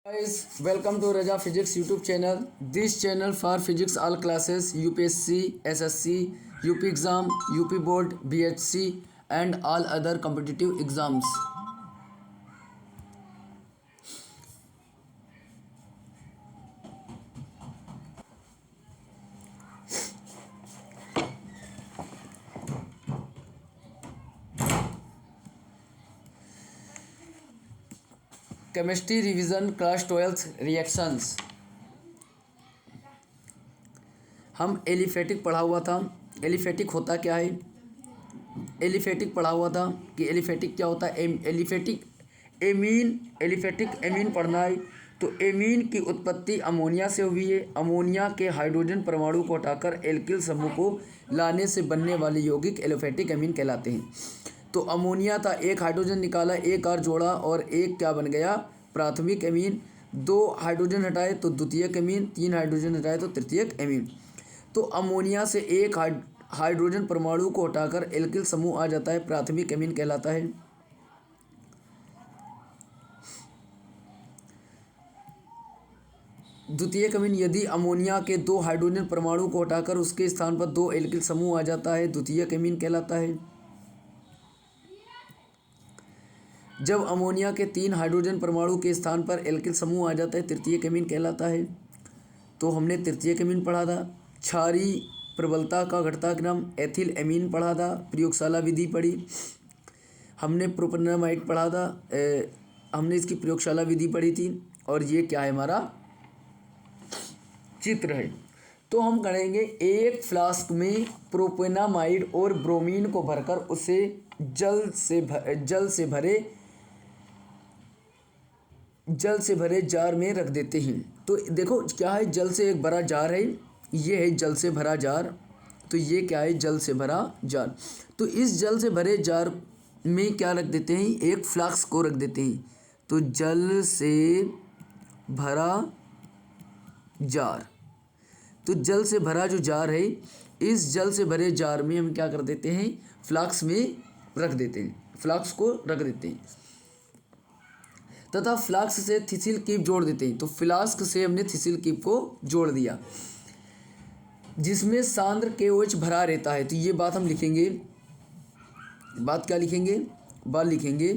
Guys, welcome to Raja Physics YouTube channel. This channel for physics all classes UPSC, SSC, UP exam, UP board, BHC and all other competitive exams. Chemistry revision class 12th reactions. हम aliphatic पढ़ा हुआ था। Aliphatic होता क्या है? Aliphatic पढ़ा हुआ था कि एलिफेटिक क्या होता है। एलिफेटिक एमीन पढ़ना है। तो एमीन की उत्पत्ति अमोनिया से हुई है। अमोनिया के हाइड्रोजन परमाणु को हटाकर एल्किल समूह को लाने से बनने वाले यौगिक एलिफेटिक एमीन कहलाते हैं। तो अमोनिया था, एक हाइड्रोजन निकाला, एक और जोड़ा और एक क्या बन गया? प्राथमिक एमीन। दो हाइड्रोजन हटाए तो द्वितीयक एमीन, तीन हाइड्रोजन हटाए तो तृतीयक एमीन। तो अमोनिया से एक हाइड्रोजन परमाणु को हटाकर एल्किल समूह आ जाता है, प्राथमिक एमीन कहलाता है। द्वितीयक एमीन, यदि अमोनिया के दो हाइड्रोजन परमाणु को हटाकर उसके स्थान पर दो एल्किल समूह आ जाता है, द्वितीयक एमीन कहलाता है। जब अमोनिया के तीन हाइड्रोजन परमाणु के स्थान पर एल्किल समूह आ जाता है, तृतीयक एमीन कहलाता है। तो हमने तृतीयक एमीन पढ़ा था। क्षारीय प्रबलता का घटता क्रम एथिल एमीन पढ़ा था, प्रयोगशाला विधि पढ़ी। हमने प्रोपेनामाइड पढ़ा था, हमने इसकी प्रयोगशाला विधि पढ़ी थी। और ये क्या है? हमारा चित्र है। तो हम करेंगे, एक फ्लास्क में प्रोपेनामाइड और ब्रोमीन को भरकर उसे जल से भरे जार में रख देते हैं। तो देखो क्या है, जल से एक भरा जार है, ये है जल से भरा जार। तो ये क्या है? जल से भरा जार। तो इस जल से भरे जार में क्या रख देते हैं? एक फ्लास्क को रख देते हैं। तो जल से भरा जार। तो जल से भरा जो जार है, इस जल से भरे जार में हम क्या कर देते हैं? फ्लास्क में रख देते हैं, फ्लास्क को रख देते हैं तथा फ्लास्क से थिसिल कीप जोड़ देते हैं। तो फ्लास्क से हमने थिसिल कीप को जोड़ दिया, जिसमें सांद्र KOH भरा रहता है। तो ये बात हम लिखेंगे। बात क्या लिखेंगे? बात लिखेंगे।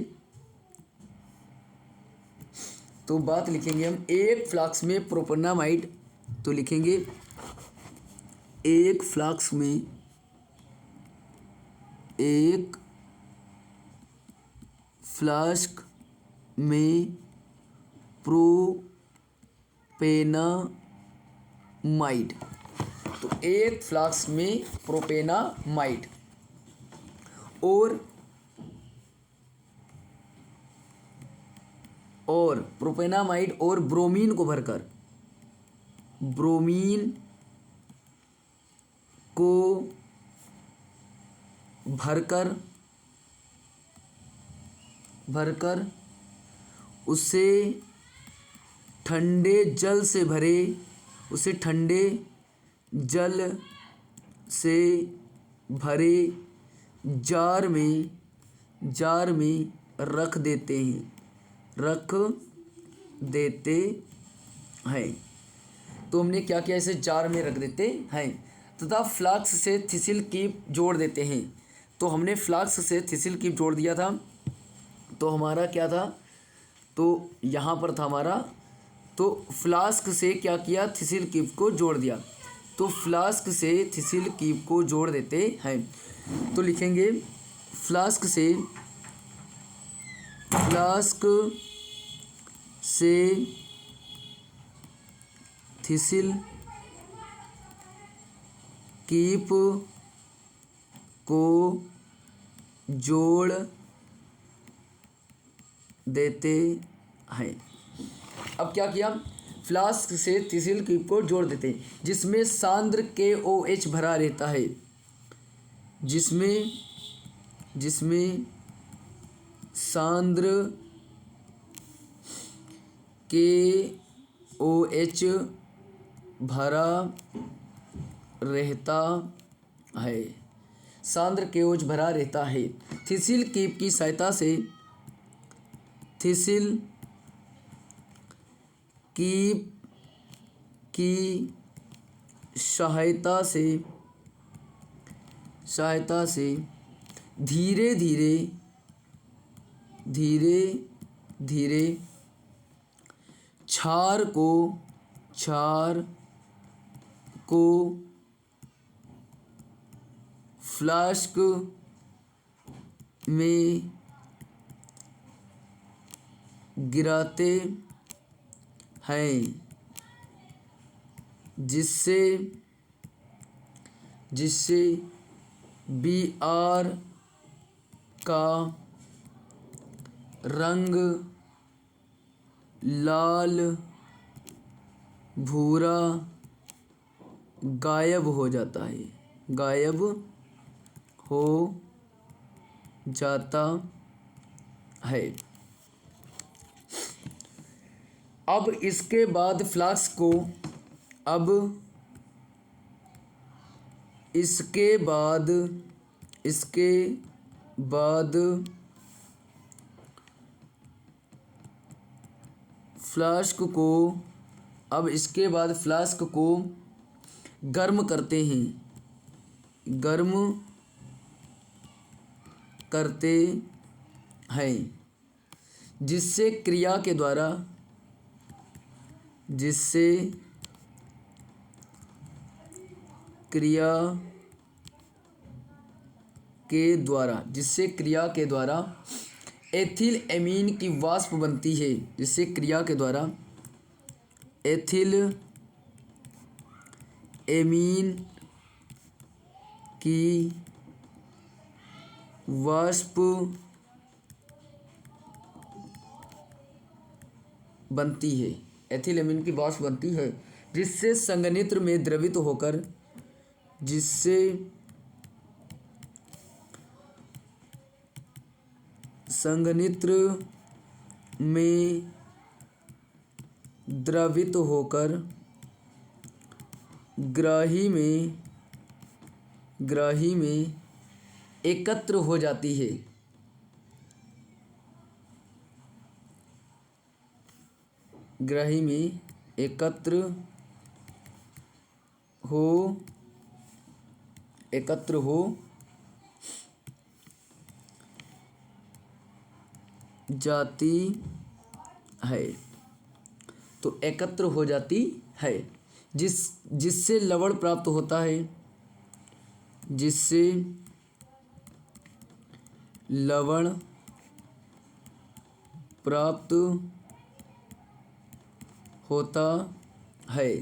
तो बात लिखेंगे हम, एक फ्लास्क में प्रोपेनामाइड। तो लिखेंगे एक फ्लास्क में प्रोपेनामाइड। तो एक फ्लास्क में प्रोपेनामाइड और प्रोपेनामाइड और ब्रोमीन को भरकर उसे ठंडे जल से भरे जार में रख देते हैं। तो हमने क्या किया? इसे जार में रख देते हैं तथा फ्लास्क से थिसिल कीप जोड़ देते हैं। तो हमने फ्लास्क से थिसिल कीप जोड़ दिया था। तो हमारा क्या था? तो यहाँ पर था हमारा, तो फ्लास्क से क्या किया? थिसिल कीप को जोड़ दिया। तो फ्लास्क से थिसिल कीप को जोड़ देते हैं। तो लिखेंगे फ्लास्क से थिसिल कीप को जोड़ देते हैं। अब क्या किया? फ्लास्क से थिसिल कीप को जोड़ देते हैं, जिसमें सांद्र KOH भरा रहता है। जिसमें सांद्र KOH भरा रहता है। सांद्र KOH भरा रहता है। थिसिल कीप की सहायता से थिसिल की की सहायता से धीरे धीरे धीरे धीरे क्षार को फ्लास्क में गिराते हैं, जिससे बीआर का रंग लाल भूरा गायब हो जाता है। अब इसके बाद फ्लास्क को फ्लास्क को गर्म करते हैं, जिससे क्रिया के द्वारा एथिल एमीन की वाष्प बनती है, एथिल एमीन की वाष्प बनती है, जिससे संघनित्र में द्रवित होकर ग्राही में एकत्र हो जाती है। एकत्र हो जाती है। तो एकत्र हो जाती है, जिससे लवण प्राप्त होता है,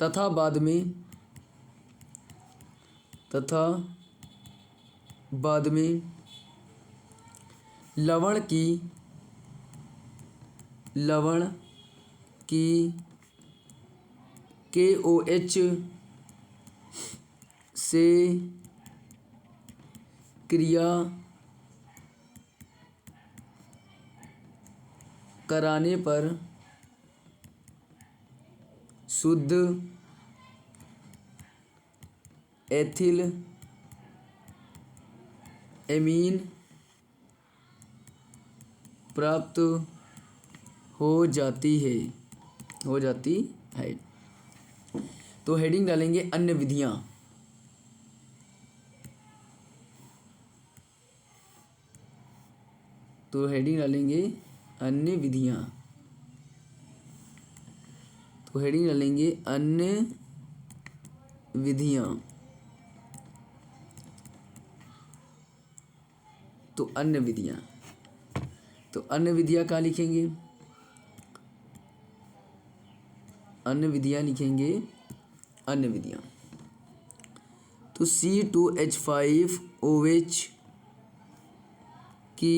तथा बाद में लवण की KOH से क्रिया कराने पर शुद्ध एथिल एमीन प्राप्त हो जाती है। तो हेडिंग डालेंगे अन्य विधियां। अन्य विधियां। तो अन्य विधियां क्या लिखेंगे? तो C2H5OH की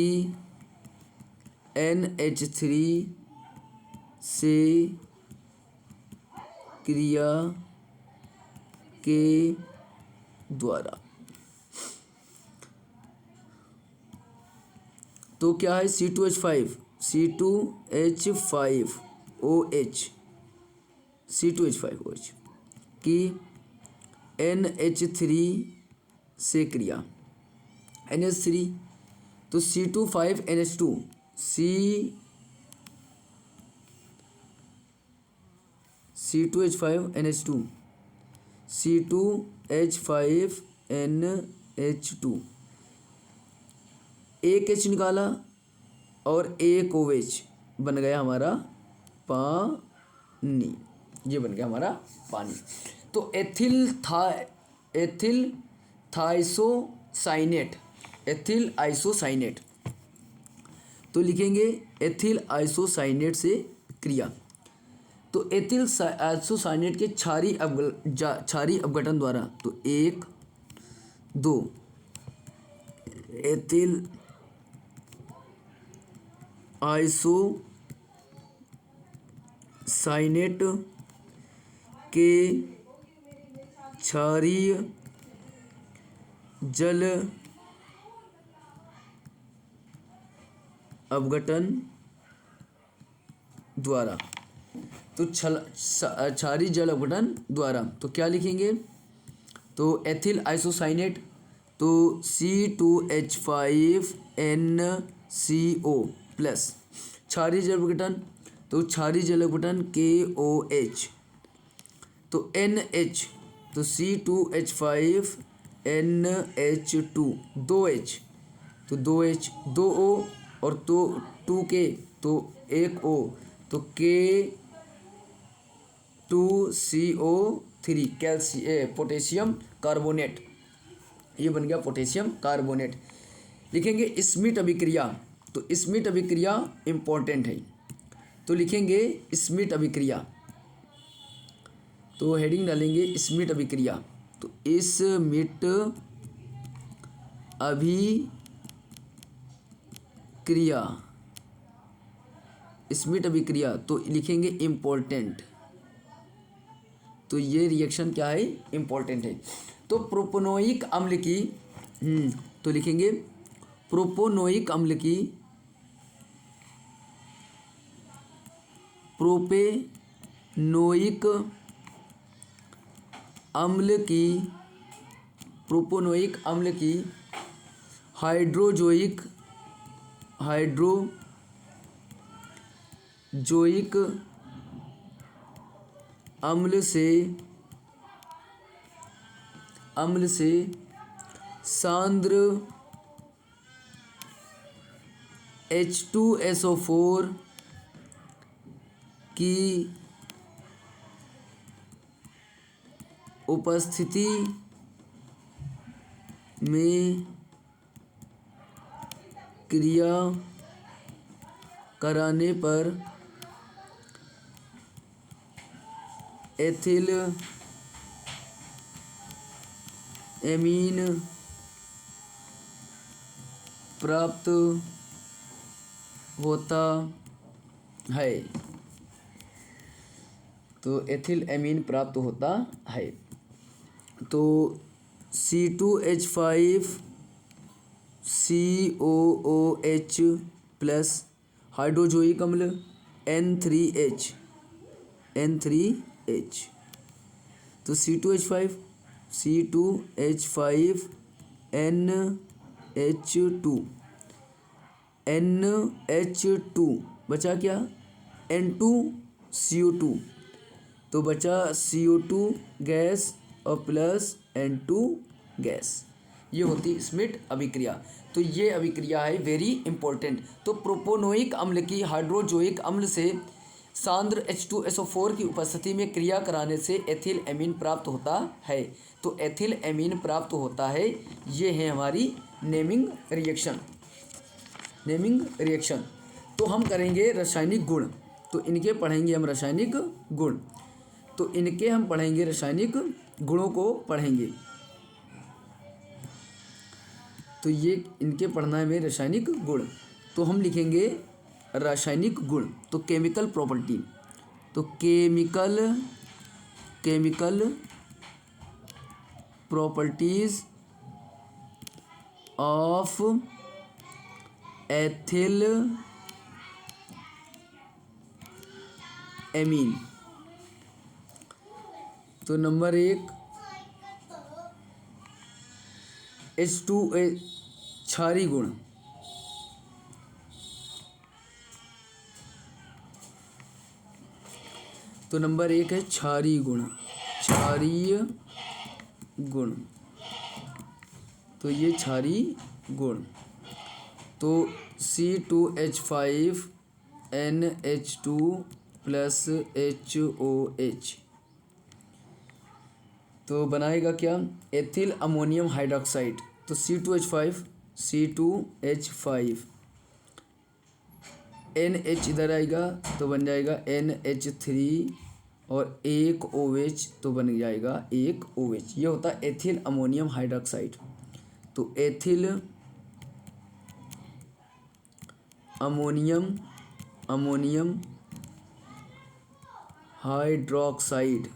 NH3 से क्रिया के द्वारा, तो क्या है C2H5OH की NH3 से क्रिया, NH3 तो C2 5NH2 C2H5NH2, C2H5NH2, एक H निकाला और एक OH, बन गया हमारा पानी। ये बन गया हमारा पानी। तो एथिल थाइसोसाइनेट, एथिल आइसोसाइनेट, तो लिखेंगे एथिल आइसोसाइनेट से क्रिया। तो एथिल आइसोसाइनेट के क्षारीय अपघटन द्वारा, तो 1 2 एथिल आइसोसाइनेट के क्षारीय जल अपघटन द्वारा, तो क्षारीय जल अपघटन द्वारा, तो क्या लिखेंगे, तो एथिल आइसोसाइनेट, तो C2H5NCO प्लस क्षारीय जल अपघटन, तो क्षारीय जल अपघटन KOH, तो NH, तो C2H5NH2 2H, तो 2H 2O और तो 2K, तो 1O, तो K2CO3 पोटेशियम कार्बोनेट, ये बन गया पोटेशियम कार्बोनेट। लिखेंगे स्मिट अभिक्रिया, तो स्मिट अभिक्रिया इम्पोर्टेंट है, तो लिखेंगे स्मिट अभिक्रिया, तो हेडिंग डालेंगे स्मिट अभिक्रिया। तो स्मिट अभिक्रिया, स्मिट अभिक्रिया, तो लिखेंगे इम्पोर्टेंट, तो ये रिएक्शन क्या है, इम्पोर्टेंट है। तो प्रोपोनोइक अम्ल की तो लिखेंगे प्रोपोनोइक अम्ल की, प्रोपेनोइक अम्ल की, प्रोपोनोइक अम्ल की हाइड्रोजोइक अम्ल से सांद्र H2SO4 की उपस्थिति में क्रिया कराने पर एथिल एमीन प्राप्त होता है, तो एथिल एमीन प्राप्त होता है। तो C2H5COOH प्लस हाइड्रोजोइक अम्ल N3H, तो C2H5NH2 बचा क्या, N2CO2, तो बचा CO2 गैस और प्लस N2 गैस, ये होती स्मिट अभिक्रिया। तो ये अभिक्रिया है वेरी इंपॉर्टेंट। तो प्रोपोनोइक अम्ल की हाइड्रोजोइक अम्ल से सांद्र H2SO4 की उपस्थिति में क्रिया कराने से एथिल एमीन प्राप्त होता है, तो एथिल एमीन प्राप्त होता है। ये है हमारी नेमिंग रिएक्शन। तो हम करेंगे रासायनिक गुण, तो इनके पढ़ेंगे हम रासायनिक गुण, तो इनके हम पढ़ेंगे रासायनिक गुणों को पढ़ेंगे। तो ये इनके पढ़ना है मेरे रासायनिक गुण, तो हम लिखेंगे रासायनिक गुण, तो केमिकल प्रॉपर्टी, तो chemical properties of ethyl amine. तो नंबर 1 H2A क्षारीय गुण, तो नंबर 1 है क्षारीय गुण, क्षारीय गुण। तो ये क्षारीय गुण। तो C2H5NH2 प्लस HOH तो बनाएगा क्या, एथिल अमोनियम हाइड्रोक्साइड। तो C2H5 NH इधर आएगा तो बन जाएगा NH3 और एक OH तो बन जाएगा एक OH। ये होता है एथिल अमोनियम हाइड्रोक्साइड। तो ethyl ammonium hydroxide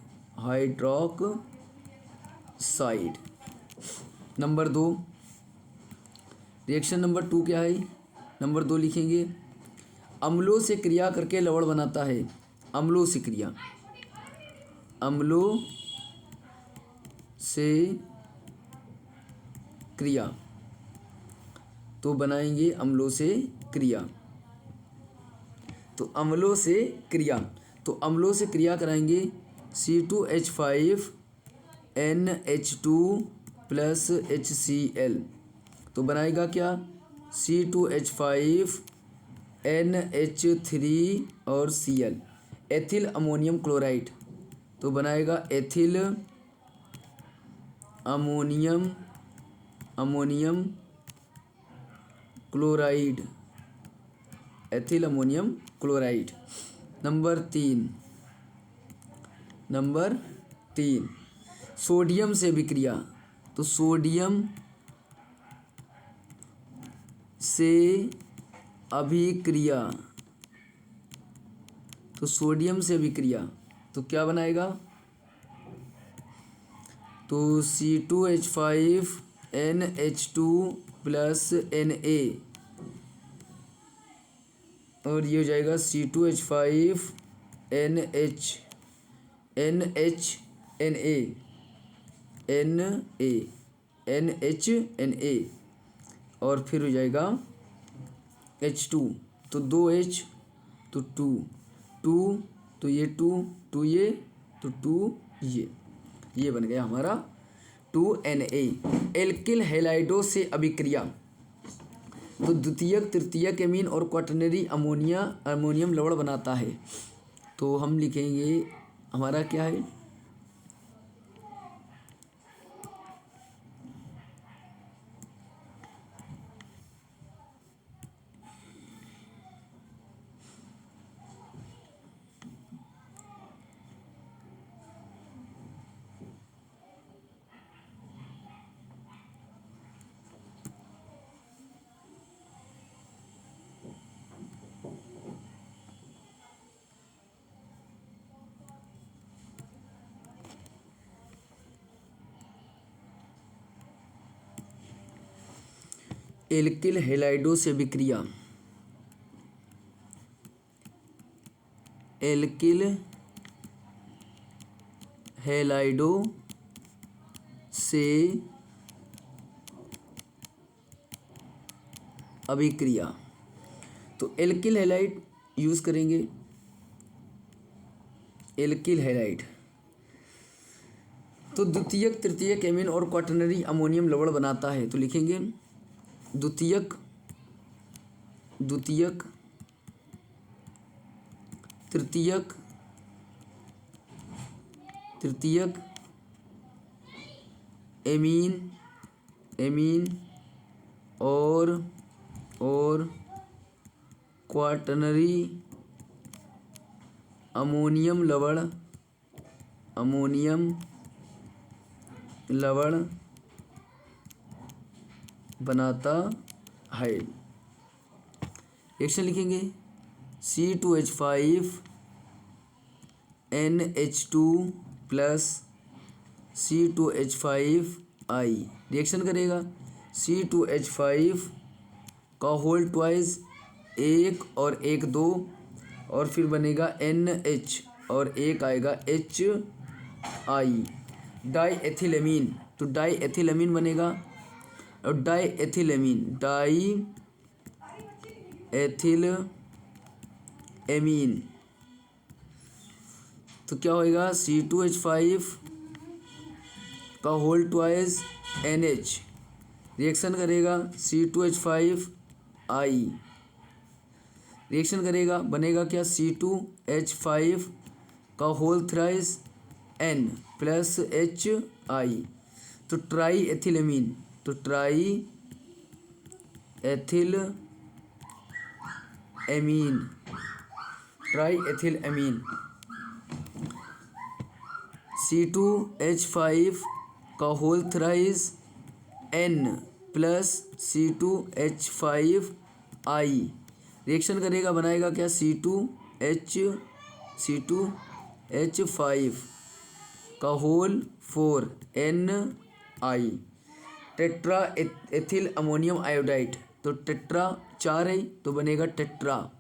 number 2। Reaction number 2 क्या है, नंबर 2 लिखेंगे, अम्लों से क्रिया करके लवण बनाता है। अम्लों से क्रिया तो बनाएंगे अम्लों से क्रिया। तो अम्लों से क्रिया कराएंगे C2H5NH2 प्लस HCl तो बनाएगा क्या, C2H5NH3 और Cl, एथिल अमोनियम क्लोराइड तो बनाएगा ethyl ammonium chloride, ethyl ammonium chloride. Number 3 sodium से अभिक्रिया। तो सोडियम से अभिक्रिया तो क्या बनाएगा, तो C2H5NH2 प्लस Na और ये हो जाएगा NH2NH3NA और फिर हो जाएगा H2 तो 2H तो 2 तो ये 2 ये तो 2 ये बन गया हमारा 2Na। एल्किल हैलाइडो से अभिक्रिया। तो द्वितीयक तृतीयक एमीन और क्वाटरनरी अमोनियम लवण बनाता है। तो हम लिखेंगे हमारा क्या है, एल्किल हैलाइडो से अभिक्रिया। एल्किल हैलाइडो से अभिक्रिया। तो एल्किल हैलाइड यूज करेंगे, एल्किल हैलाइड तो द्वितीयक तृतीयक एमीन और क्वाटरनरी अमोनियम लवण बनाता है। तो लिखेंगे द्वितीयक तृतीयक एमीन और क्वाटरनरी अमोनियम लवण बनाता है। रिएक्शन लिखेंगे C2H5NH2 प्लस C2H5I रिएक्शन करेगा C2H5 का होल ट्वाइस 1 और 1 2 और फिर बनेगा NH और एक आएगा HI डाई एथिलेमीन। तो डाई एथिलेमीन बनेगा और डाई एथिलेमीन तो क्या होएगा C2H5 का होल ट्वाइस NH रिएक्शन करेगा C2H5I रिएक्शन करेगा, बनेगा क्या C2H5 का whole thrice N plus HI। तो ट्राई एथिलमीन, तो tri ethyl amine, tri ethyl amine C2H5 का whole thrice N plus C2H5I reaction करेगा, बनाएगा क्या C2H5 का whole 4NI tetra ethyl ammonium iodide. तो टेट्रा 4 है तो बनेगा tetra,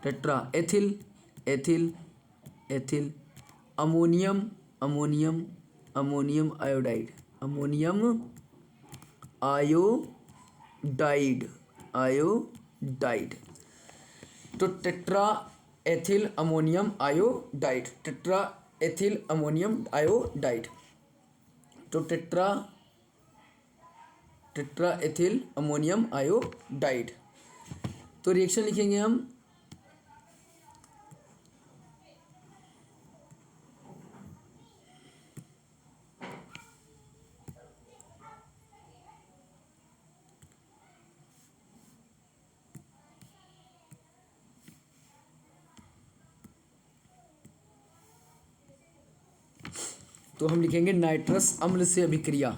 tetra ethyl ethyl ethyl ammonium ammonium ammonium iodide, ammonium iodide iodide. तो tetra ethyl ammonium iodide, tetra ethyl ammonium iodide. तो टेट्रा एथिल अमोनियम आयोडाइड। तो reaction लिखेंगे हम लिखेंगे नाइट्रस अम्ल से अभिक्रिया।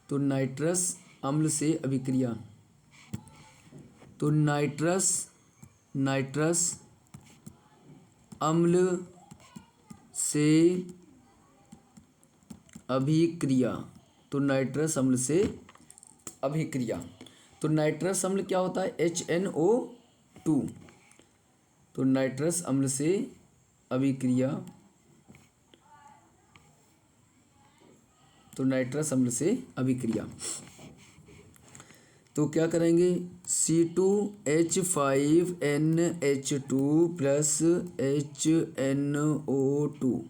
तो नाइट्रस अम्ल से अभिक्रिया, तो नाइट्रस अम्ल से अभिक्रिया, तो नाइट्रस अम्ल से अभिक्रिया। तो नाइट्रस अम्ल क्या होता है HNO2। तो नाइट्रस अम्ल से अभिक्रिया, तो नाइट्रस अम्ल से अभिक्रिया। तो क्या करेंगे C2H5NH2 प्लस HNO2।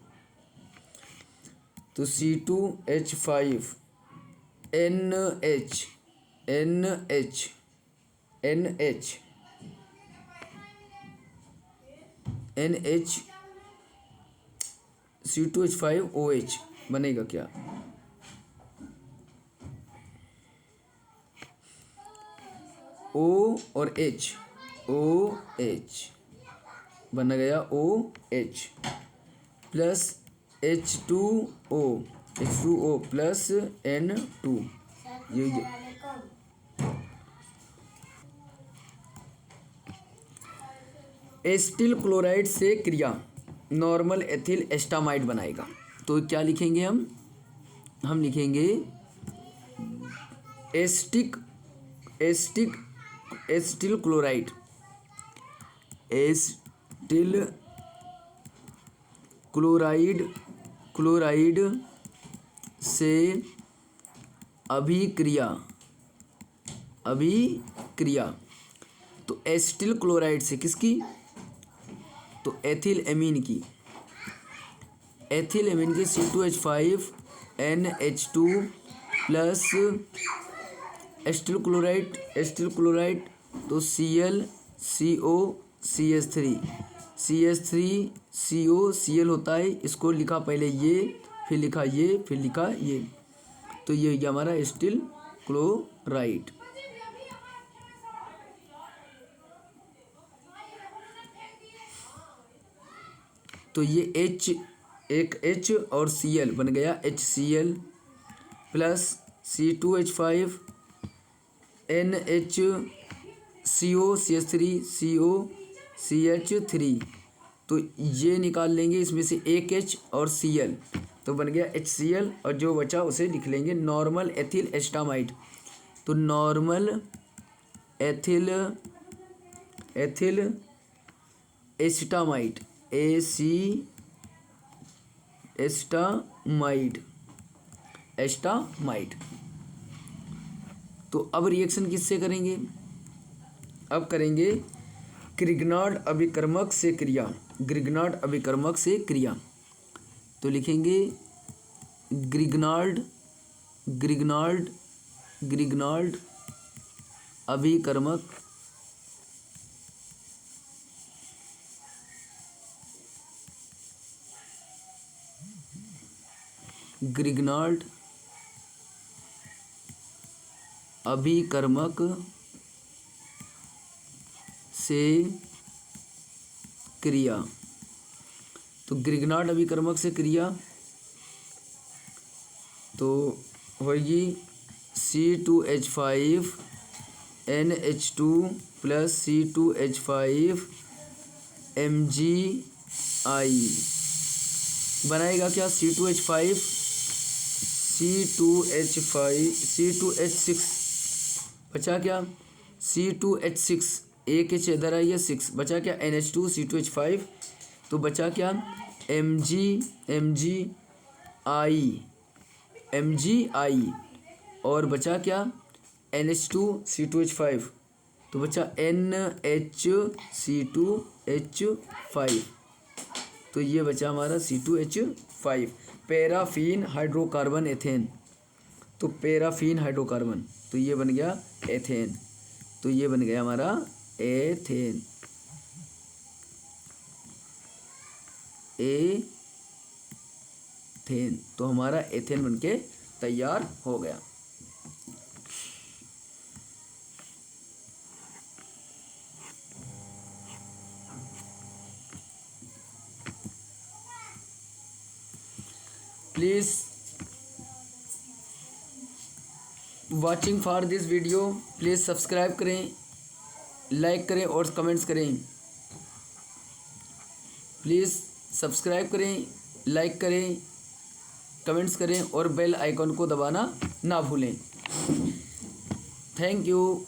तो C2H5NH C2H5OH बनेगा क्या O और H, OH बन गया OH plus H2O plus N2। ये एस्टिल क्लोराइड से क्रिया नॉर्मल एथिल एस्टामाइड बनाएगा। तो क्या लिखेंगे हम लिखेंगे एस्टिल क्लोराइड से अभिक्रिया। तो एस्टिल क्लोराइड से किसकी, तो एथिल एमीन की, C2H5NH2 प्लस एस्टिल क्लोराइड तो ClCO3 होता है। इसको लिखा पहले ये, फिर लिखा ये, फिर लिखा ये। तो ये हमारा एस्टिल क्लोराइड। तो ये एक H और Cl बन गया HCl प्लस C2H5NHCO3 तो ये निकाल लेंगे इसमें से एक H और Cl, तो बन गया HCl और जो बचा उसे लिख लेंगे नॉर्मल एथिल एस्टामाइड। तो नॉर्मल एथिल एस्टामाइड एस्टामाइड। तो अब रिएक्शन किससे करेंगे, अब करेंगे ग्रिग्नार्ड अभिकर्मक से क्रिया, ग्रिग्नार्ड अभिकर्मक से क्रिया, तो लिखेंगे ग्रिग्नार्ड ग्रिग्नार्ड ग्रिग्नार्ड अभिकर्मक ग्रिग्नार्ड अभिकर्मक से क्रिया, तो ग्रिग्नार्ड अभिकर्मक से क्रिया तो होगी C2H5 NH2 plus C2H5 MgI बनाएगा क्या, C2H6 बचा क्या, C2H6 एक H इधर आई है 6 बचा क्या, NH2 C2H5 तो बचा क्या MgI और बचा क्या NH2 C2H5 तो बचा NHC2H5 तो ये बचा हमारा C2H5। पैराफिन हाइड्रोकार्बन एथेन, तो पैराफिन हाइड्रोकार्बन तो ये बन गया एथेन, तो ये बन गया हमारा एथेन, एथेन तो हमारा एथेन बनके तैयार हो गया। Please watching for this video, please subscribe करें, लाइक करें और कमेंट्स करें। प्लीज़ सब्सक्राइब करें, लाइक करें, कमेंट्स करें और बेल आइकॉन को दबाना ना भूलें। Thank you.